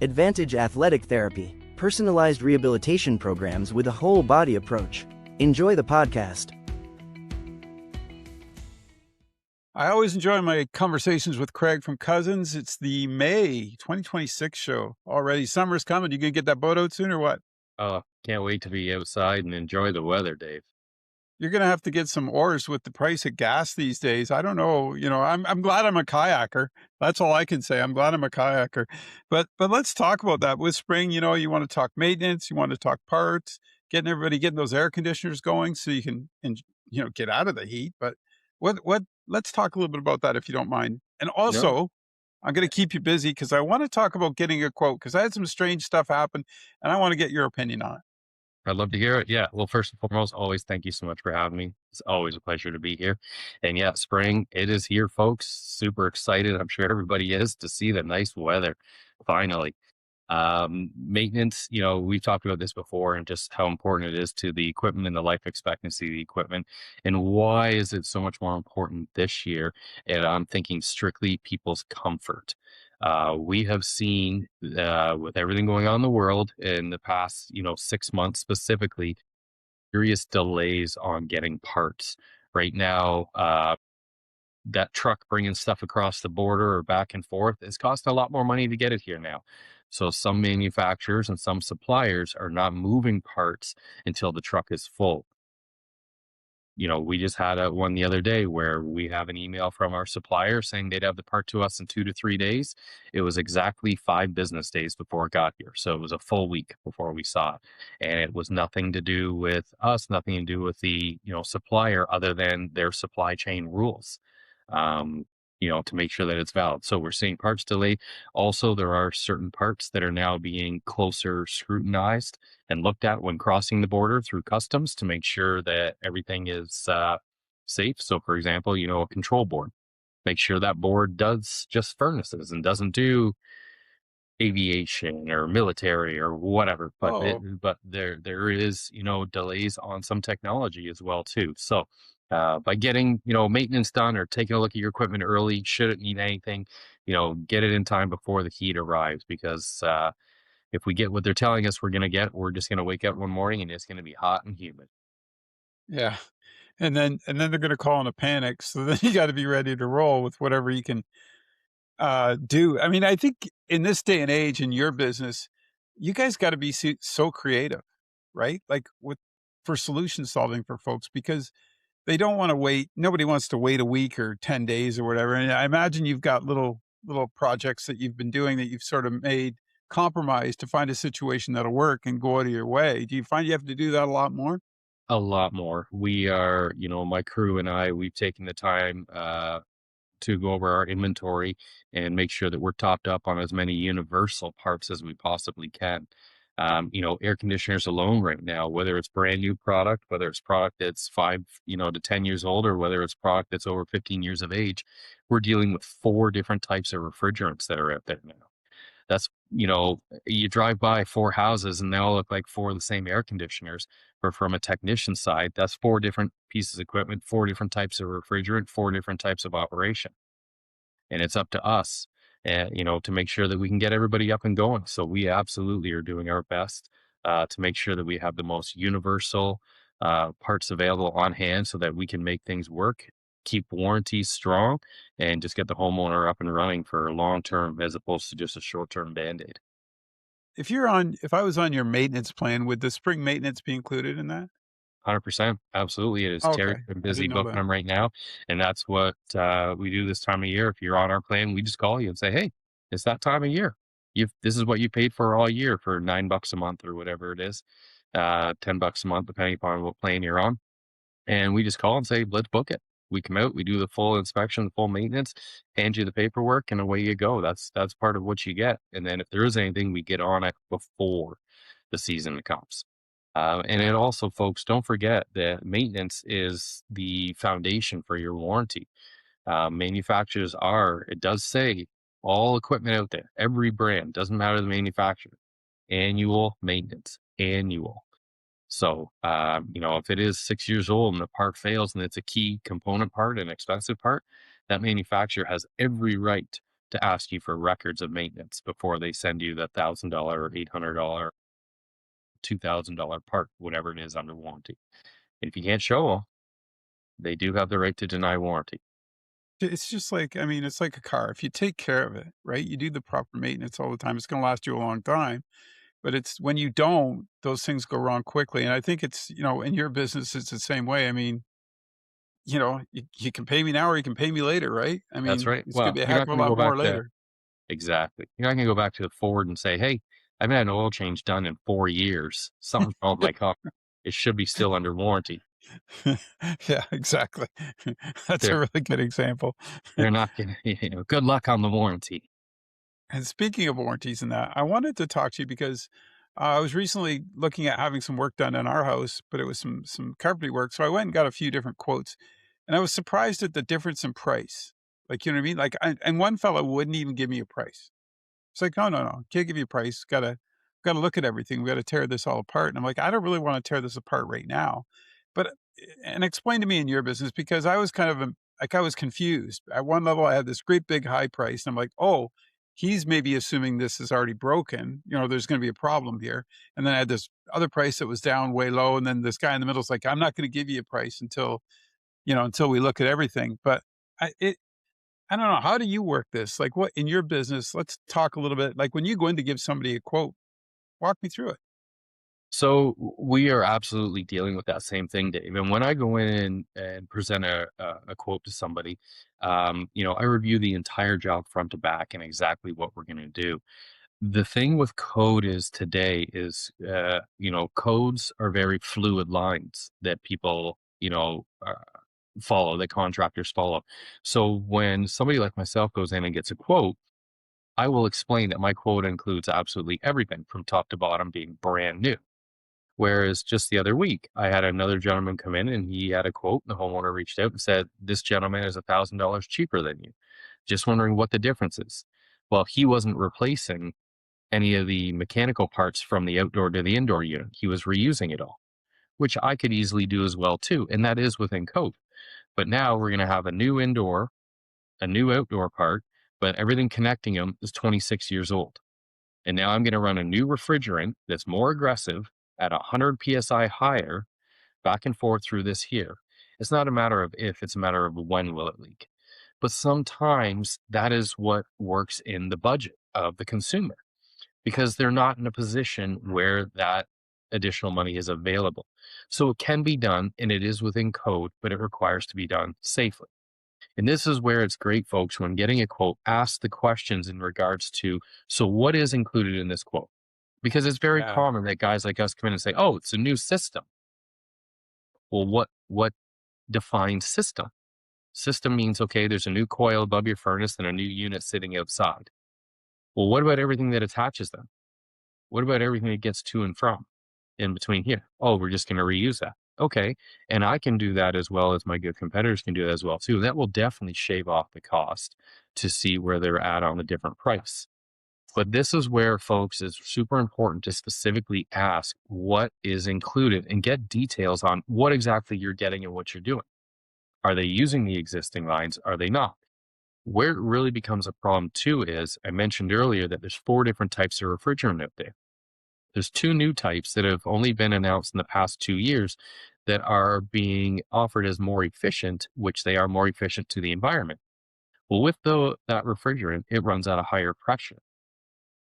Advantage Athletic Therapy, personalized rehabilitation programs with a whole body approach. Enjoy the podcast. I always enjoy my conversations with Craig from Cousins. It's the May 2026 show already. Summer's coming. You gonna get that boat out soon or what? Oh, can't wait to be outside and enjoy the weather, Dave. You're gonna have to get some oars with the price of gas these days. I don't know. I'm glad I'm a kayaker. That's all I can say. I'm glad I'm a kayaker. But let's talk about that. With spring, you want to talk maintenance, you want to talk parts, getting those air conditioners going so you can get out of the heat. But what let's talk a little bit about that if you don't mind. And No, also, I'm going to keep you busy because I want to talk about getting a quote because I had some strange stuff happen and I want to get your opinion on it. I'd love to hear it. Yeah. Well, first and foremost, always thank you so much for having me. It's always a pleasure to be here. And yeah, spring, it is here, folks. Super excited. I'm sure everybody is to see the nice weather finally. Maintenance, we've talked about this before and just how important it is to the equipment and the life expectancy of the equipment. And why is it so much more important this year? And I'm thinking strictly people's comfort. We have seen with everything going on in the world in the past, 6 months specifically, serious delays on getting parts. Right now, that truck bringing stuff across the border or back and forth is costing a lot more money to get it here now. So some manufacturers and some suppliers are not moving parts until the truck is full. We just had one the other day where we have an email from our supplier saying they'd have the part to us in 2 to 3 days. It was exactly 5 business days before it got here. So it was a full week before we saw it. And it was nothing to do with us, nothing to do with the, supplier other than their supply chain rules. Um, to make sure that it's valid. So we're seeing parts delay. Also, there are certain parts that are now being closer scrutinized and looked at when crossing the border through customs to make sure that everything is safe. So, for example, a control board. Make sure that board does just furnaces and doesn't do aviation or military or whatever. But Oh, there is delays on some technology as well too. So by getting maintenance done or taking a look at your equipment early, should it need anything, get it in time before the heat arrives because if we get what they're telling us we're going to get, we're just going to wake up one morning and it's going to be hot and humid. yeah. And then they're going to call in a panic. So then you got to be ready to roll with whatever you can do. I mean, I think in this day and age in your business, you guys got to be so creative, right? Like for solution solving for folks because they don't want to wait. Nobody wants to wait a week or 10 days or whatever. And I imagine you've got little projects that you've been doing that you've sort of made compromise to find a situation that'll work and go out of your way. Do you find you have to do that a lot more? A lot more. We are, my crew and I, we've taken the time to go over our inventory and make sure that we're topped up on as many universal parts as we possibly can. Air conditioners alone right now, whether it's brand new product, whether it's product that's 5 to 10 years old, or whether it's product that's over 15 years of age, we're dealing with 4 different types of refrigerants that are out there now. That's, you drive by 4 houses and they all look like 4 of the same air conditioners. But from a technician side, that's 4 different pieces of equipment, 4 different types of refrigerant, 4 different types of operation. And it's up to us, to make sure that we can get everybody up and going. So we absolutely are doing our best to make sure that we have the most universal parts available on hand so that we can make things work, keep warranties strong, and just get the homeowner up and running for long term as opposed to just a short term band aid. If I was on your maintenance plan, would the spring maintenance be included in that? 100%. Absolutely. It is. Terry's Okay. been I busy didn't know booking that. them right now. And that's what we do this time of year. If you're on our plan, we just call you and say, hey, it's that time of year. This is what you paid for all year for $9 a month or whatever it is, $10 a month, depending upon what plan you're on. And we just call and say, let's book it. We come out, we do the full inspection, the full maintenance, hand you the paperwork, and away you go. That's part of what you get. And then if there is anything, we get on it before the season comes. And it also, folks, don't forget that maintenance is the foundation for your warranty. Manufacturers it does say all equipment out there, every brand, doesn't matter the manufacturer, annual maintenance, annual. So, if it is 6 years old and the part fails and it's a key component part, an expensive part, that manufacturer has every right to ask you for records of maintenance before they send you the $1,000 or $800, $2,000 part, whatever it is under warranty. And if you can't show them, they do have the right to deny warranty. It's just like, I mean, it's like a car. If you take care of it, right? You do the proper maintenance all the time, it's going to last you a long time. But it's when you don't, those things go wrong quickly. And I think it's, in your business, it's the same way. I mean, you can pay me now or you can pay me later, right? I That's mean, right. it's going Well, to be a you're heck not of a going to go lot back more to later. exactly. You're not going to go back to the Ford and say, "Hey, I've had an oil change done in 4 years. Something's wrong with my car. It should be still under warranty." Yeah, exactly. That's a They're really good example. they're not going to. Good luck on the warranty. And speaking of warranties and that, I wanted to talk to you because I was recently looking at having some work done in our house, but it was some carpentry work. So I went and got a few different quotes, and I was surprised at the difference in price. Like, you know what I mean? Like, and one fellow wouldn't even give me a price. It's like, no, no, no, can't give you a price. Gotta look at everything. We got to tear this all apart. And I'm like, I don't really want to tear this apart right now, but and explain to me in your business because I was kind of like I was confused. At one level, I had this great big high price, and I'm like, oh, he's maybe assuming this is already broken. There's going to be a problem here. And then I had this other price that was down way low, and then this guy in the middle is like, I'm not going to give you a price until we look at everything. But I, it I don't know. How do you work this? Like what in your business? Let's talk a little bit. Like when you go in to give somebody a quote, walk me through it. So we are absolutely dealing with that same thing, Dave. And when I go in and present a quote to somebody, I review the entire job front to back and exactly what we're going to do. The thing with code is today is, codes are very fluid lines that people, follow, that contractors follow. So when somebody like myself goes in and gets a quote, I will explain that my quote includes absolutely everything from top to bottom being brand new. Whereas just the other week, I had another gentleman come in and he had a quote. The homeowner reached out and said, "This gentleman is $1,000 cheaper than you. Just wondering what the difference is." Well, he wasn't replacing any of the mechanical parts from the outdoor to the indoor unit. He was reusing it all, which I could easily do as well too. And that is within code. But now we're going to have a new indoor, a new outdoor part, but everything connecting them is 26 years old. And now I'm going to run a new refrigerant that's more aggressive at 100 psi higher back and forth through this here. It's not a matter of if, it's a matter of when will it leak. But sometimes that is what works in the budget of the consumer because they're not in a position where that additional money is available. So it can be done and it is within code, but it requires to be done safely. And this is where it's great, folks, when getting a quote, ask the questions in regards to, so what is included in this quote? Because it's very Yeah. common that guys like us come in and say, "Oh, it's a new system." Well, what defines system? System means, okay, there's a new coil above your furnace and a new unit sitting outside. Well, what about everything that attaches them? What about everything that gets to and from in between here? Oh, we're just going to reuse that. Okay. And I can do that as well as my good competitors can do that as well too. That will definitely shave off the cost to see where they're at on a different price. But this is where, folks, is super important to specifically ask what is included and get details on what exactly you're getting and what you're doing. Are they using the existing lines? Are they not? Where it really becomes a problem too is I mentioned earlier that there's 4 different types of refrigerant out there. There's 2 new types that have only been announced in the past 2 years that are being offered as more efficient, which they are more efficient to the environment. Well, with that refrigerant, it runs at a higher pressure.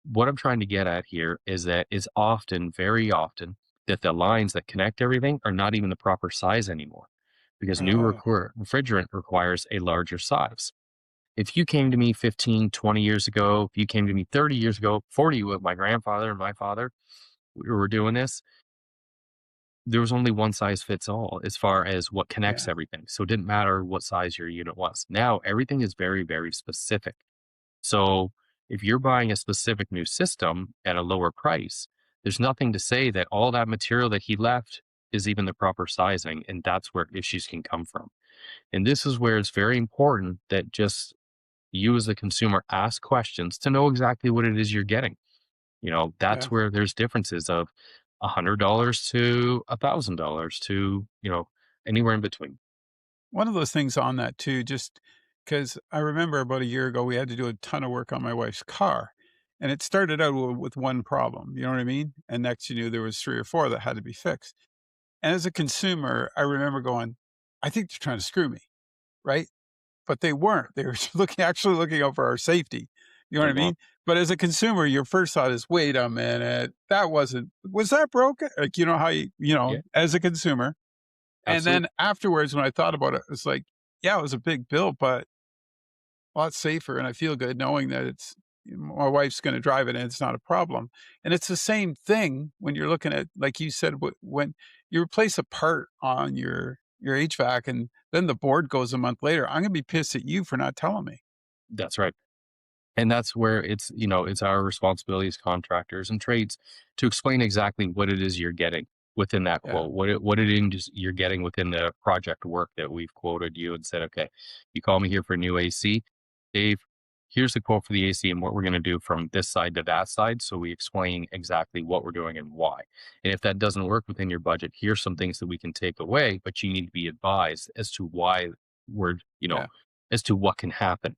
What I'm trying to get at here is that it's often, very often, that the lines that connect everything are not even the proper size anymore because new Oh, refrigerant requires a larger size. If you came to me 15, 20 years ago, if you came to me 30 years ago, 40 with my grandfather and my father, we were doing this, there was only one size fits all as far as what connects yeah. everything. So it didn't matter what size your unit was. Now everything is very, very specific. So if you're buying a specific new system at a lower price, there's nothing to say that all that material that he left is even the proper sizing. And that's where issues can come from. And this is where it's very important that just you as the consumer ask questions to know exactly what it is you're getting. Yeah. That's where there's differences of $100 to $1,000 to, anywhere in between. One of those things on that too, just because I remember about a year ago, we had to do a ton of work on my wife's car, and it started out with one problem, you know what I mean? And next you knew there was 3 or 4 that had to be fixed. And as a consumer, I remember going, "I think they're trying to screw me," right? But they weren't. They were actually looking out for our safety. You know what They I want, mean? But as a consumer, your first thought is, "Wait a minute, that wasn't was that broken?" Like, you know how yeah, as a consumer. And absolutely. then afterwards, when I thought about it, it's like, yeah, it was a big bill, but a lot safer, and I feel good knowing that it's my wife's gonna drive it and it's not a problem. And it's the same thing when you're looking at, like you said, when you replace a part on your HVAC and then the board goes a month later, I'm gonna be pissed at you for not telling me. That's right. And that's where it's, it's our responsibility as contractors and trades to explain exactly what it is you're getting within that Yeah, quote, what it is you're getting within the project work that we've quoted you and said, okay, you call me here for new AC, Dave, here's the quote for the AC and what we're going to do from this side to that side. So we explain exactly what we're doing and why. And if that doesn't work within your budget, here's some things that we can take away, but you need to be advised as to why we're, yeah. as to what can happen,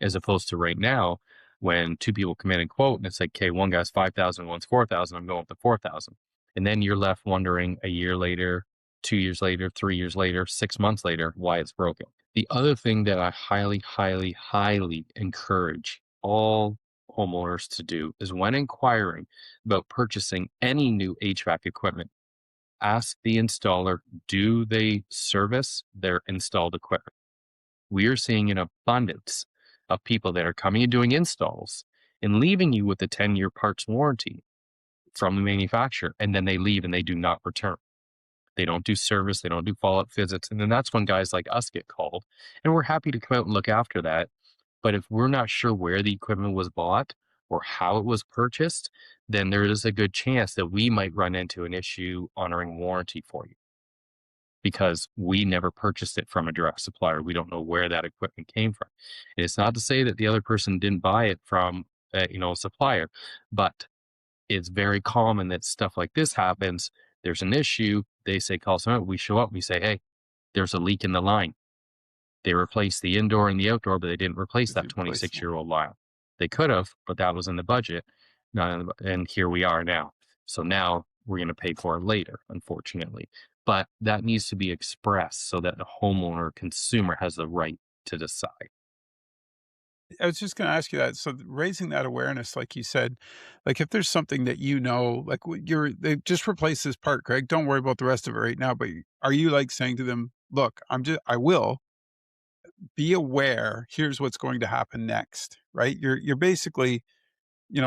as opposed to right now when two people come in and quote and it's like, okay, one guy's 5,000, one's 4,000, I'm going with the 4,000. And then you're left wondering a year later, 2 years later, 3 years later, 6 months later, why it's broken. The other thing that I highly, highly, highly encourage all homeowners to do is when inquiring about purchasing any new HVAC equipment, ask the installer, do they service their installed equipment? We are seeing an abundance of people that are coming and doing installs and leaving you with a 10-year parts warranty from the manufacturer, and then they leave and they do not return. They don't do service, they don't do follow-up visits, and then that's when guys like us get called, and we're happy to come out and look after that. But if we're not sure where the equipment was bought or how it was purchased, then there is a good chance that we might run into an issue honoring warranty for you because we never purchased it from a direct supplier. We don't know where that equipment came from. And it's not to say that the other person didn't buy it from, a supplier, but it's very common that stuff like this happens. There's an issue. They say, call someone. We show up. We say, hey, there's a leak in the line. They replaced the indoor and the outdoor, but they didn't replace It's that 26 replaceable. year old line. They could have, but that was in the budget. Not in and here we are now. So now we're going to pay for it later, unfortunately. But that needs to be expressed so that the homeowner consumer has the right to decide. I was just gonna ask you that. So raising that awareness, like you said, like if there's something that like they just replace this part, Greg. Don't worry about the rest of it right now. But are you like saying to them, "Look, I will be aware. Here's what's going to happen next." Right? You're basically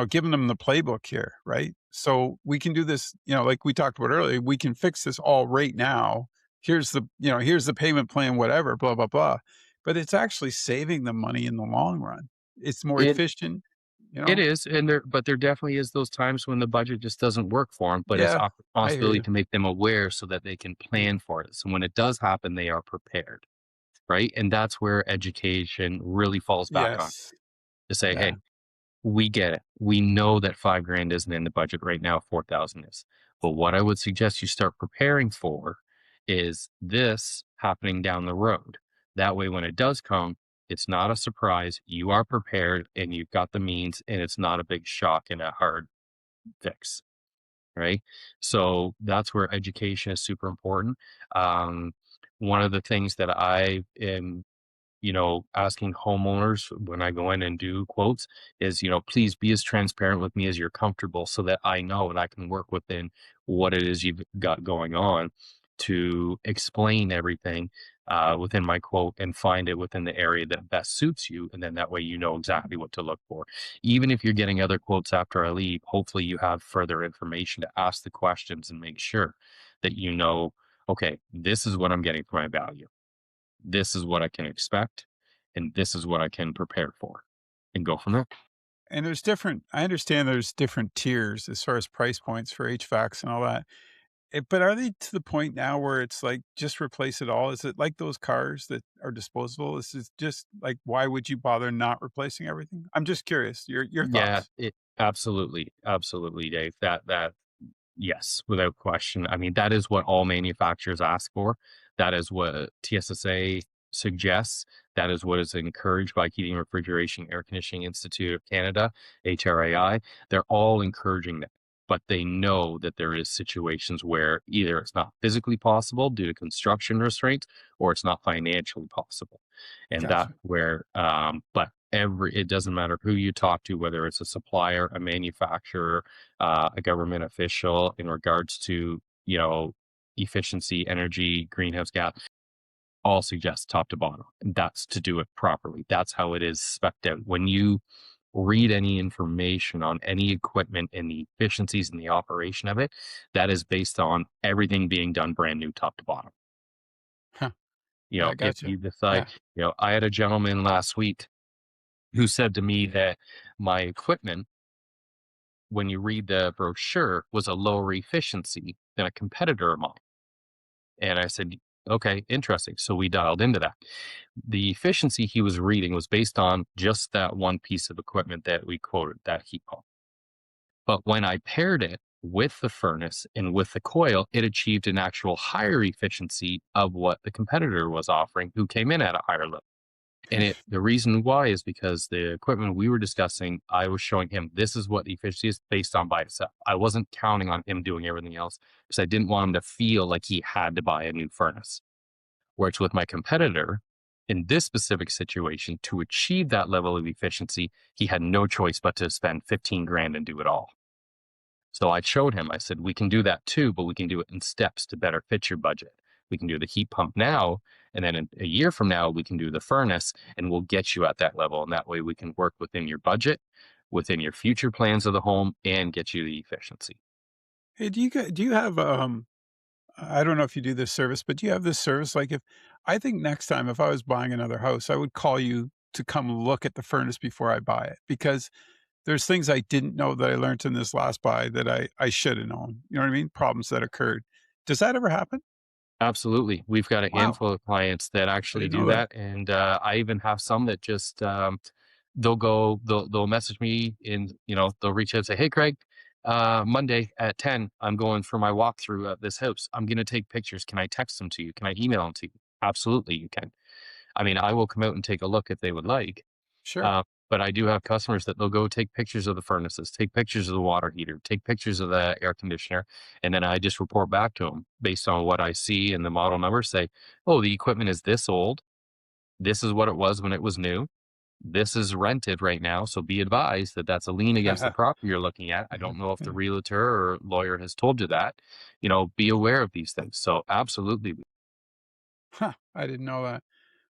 giving them the playbook here, right? So we can do this. Like we talked about earlier, we can fix this all right now. Here's the payment plan, whatever, blah blah blah. But it's actually saving them money in the long run. It's more It efficient. You it know? is, and there definitely is those times when the budget just doesn't work for them, but it's Yeah, our I hear responsibility you. to make them aware so that they can plan for it. So when it does happen, they are prepared, right? And that's where education really falls back on Yes. to say, Yeah. hey, we get it. We know that 5 grand isn't in the budget right now, 4,000 is. But what I would suggest you start preparing for is this happening down the road. That way, when it does come, it's not a surprise. You are prepared and you've got the means, and it's not a big shock and a hard fix, right? So that's where education is super important. Um, One of the things that I am asking homeowners when I go in and do quotes is, please be as transparent with me as you're comfortable so that I know and I can work within what it is you've got going on to explain everything within my quote and find it within the area that best suits you. And then that way you know exactly what to look for. Even if you're getting other quotes after I leave, hopefully you have further information to ask the questions and make sure that okay, this is what I'm getting for my value, this is what I can expect, and this is what I can prepare for, and go from there. And I understand there's different tiers as far as price points for HVACs and all that. But are they to the point now where it's like, just replace it all? Is it like those cars that are disposable? This is just like, why would you bother not replacing everything? I'm just curious. Your Yeah, thoughts. it absolutely, absolutely, Dave. That yes, without question. I mean, that is what all manufacturers ask for. That is what TSSA suggests, that is what is encouraged by Heating, Refrigeration, Air Conditioning Institute of Canada, HRAI. They're all encouraging that. But they know that there is situations where either it's not physically possible due to construction restraints or it's not financially possible. And that Gotcha. where, but it doesn't matter who you talk to, whether it's a supplier, a manufacturer, a government official in regards to, efficiency, energy, greenhouse gas, all suggest top to bottom. And that's to do it properly. That's how it is spec'd out. When you read any information on any equipment and the efficiencies in the operation of it, that is based on everything being done brand new top to bottom. Huh. Yeah, If gotcha. you decide, Yeah. I had a gentleman last week who said to me that my equipment, when you read the brochure, was a lower efficiency than a competitor of mine. And I said, okay, interesting. So we dialed into that. The efficiency he was reading was based on just that one piece of equipment that we quoted, that heat pump. But when I paired it with the furnace and with the coil, it achieved an actual higher efficiency of what the competitor was offering, who came in at a higher level. And the reason why is because the equipment we were discussing, I was showing him this is what the efficiency is based on by itself. I wasn't counting on him doing everything else because I didn't want him to feel like he had to buy a new furnace. Whereas with my competitor, in this specific situation, to achieve that level of efficiency, he had no choice but to spend 15 grand and do it all. So I showed him, I said, we can do that too, but we can do it in steps to better fit your budget. We can do the heat pump now, and then in a year from now, we can do the furnace, and we'll get you at that level. And that way we can work within your budget, within your future plans of the home, and get you the efficiency. Hey, do you have, I don't know if you do this service, but do you have this service? Like if I think next time if I was buying another house, I would call you to come look at the furnace before I buy it because there's things I didn't know that I learned in this last buy that I should have known. You know what I mean? Problems that occurred. Does that ever happen? Absolutely. We've got a Wow, handful of clients that I actually didn't do know that. that. And I even have some that just they'll message me and they'll reach out and say, hey Craig, Monday at 10, I'm going for my walkthrough at this house. I'm gonna take pictures. Can I text them to you? Can I email them to you? Absolutely you can. I mean, I will come out and take a look if they would like. Sure. Uh, but I do have customers that they'll go take pictures of the furnaces, take pictures of the water heater, take pictures of the air conditioner, and then I just report back to them based on what I see and the model number. Say, oh, the equipment is this old. This is what it was when it was new. This is rented right now, so be advised that that's a lien against the property you're looking at. I Yeah, don't know if the yeah. realtor or lawyer has told you that. Be aware of these things. So absolutely. Huh, I didn't know that.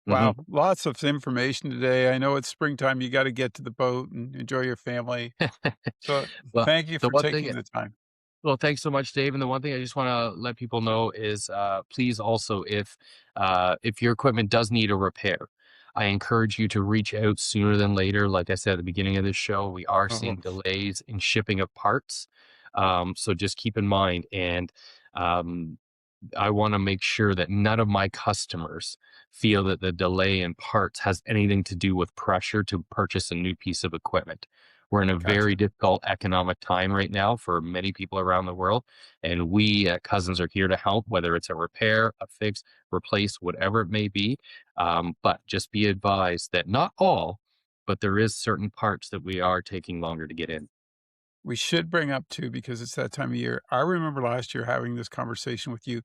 Hmm. Wow, lots of information today. I know it's springtime, you gotta get to the boat and enjoy your family. So, Well, thank you the for one thing taking the time. Well, thanks so much, Dave. And the one thing I just want to let people know is, please also, if your equipment does need a repair, I encourage you to reach out sooner than later. Like I said at the beginning of this show, we are Oh, seeing delays in shipping of parts, so just keep in mind. And um, I want to make sure that none of my customers feel that the delay in parts has anything to do with pressure to purchase a new piece of equipment. We're in a very gotcha. difficult economic time right now for many people around the world. And we at Cousins are here to help, whether it's a repair, a fix, replace, whatever it may be. But just be advised that not all, but there is certain parts that we are taking longer to get in. We should bring up too, because it's that time of year. I remember last year having this conversation with you,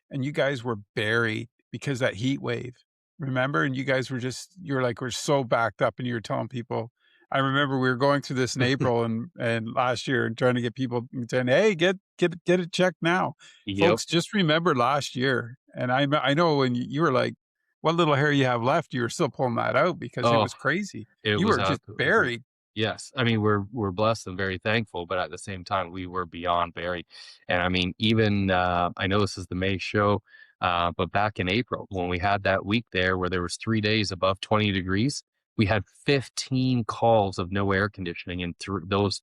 and you guys were buried because that heat wave. Remember? And you guys were just you were like, we're so backed up, and you were telling people. I remember we were going through this in April and last year and trying to get people saying, "Hey, get it checked now." Yep. Folks, just remember last year, and I know when you were like, "What little hair you have left," you were still pulling that out because it Oh, was crazy. it You was were just absolutely crazy. buried. Yes, I mean we're blessed and very thankful, but at the same time we were beyond buried. And I mean, even I know this is the May show, but back in April when we had that week there where there was 3 days above 20 degrees, we had 15 calls of no air conditioning in those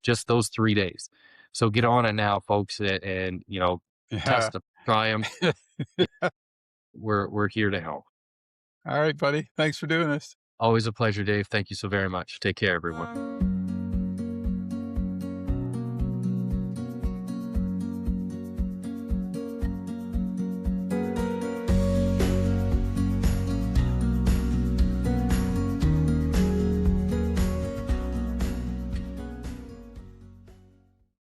3 days. So get on it now, folks, and Yeah. test them, try them. We're here to help. All right, buddy. Thanks for doing this. Always a pleasure, Dave. Thank you so very much. Take care, everyone.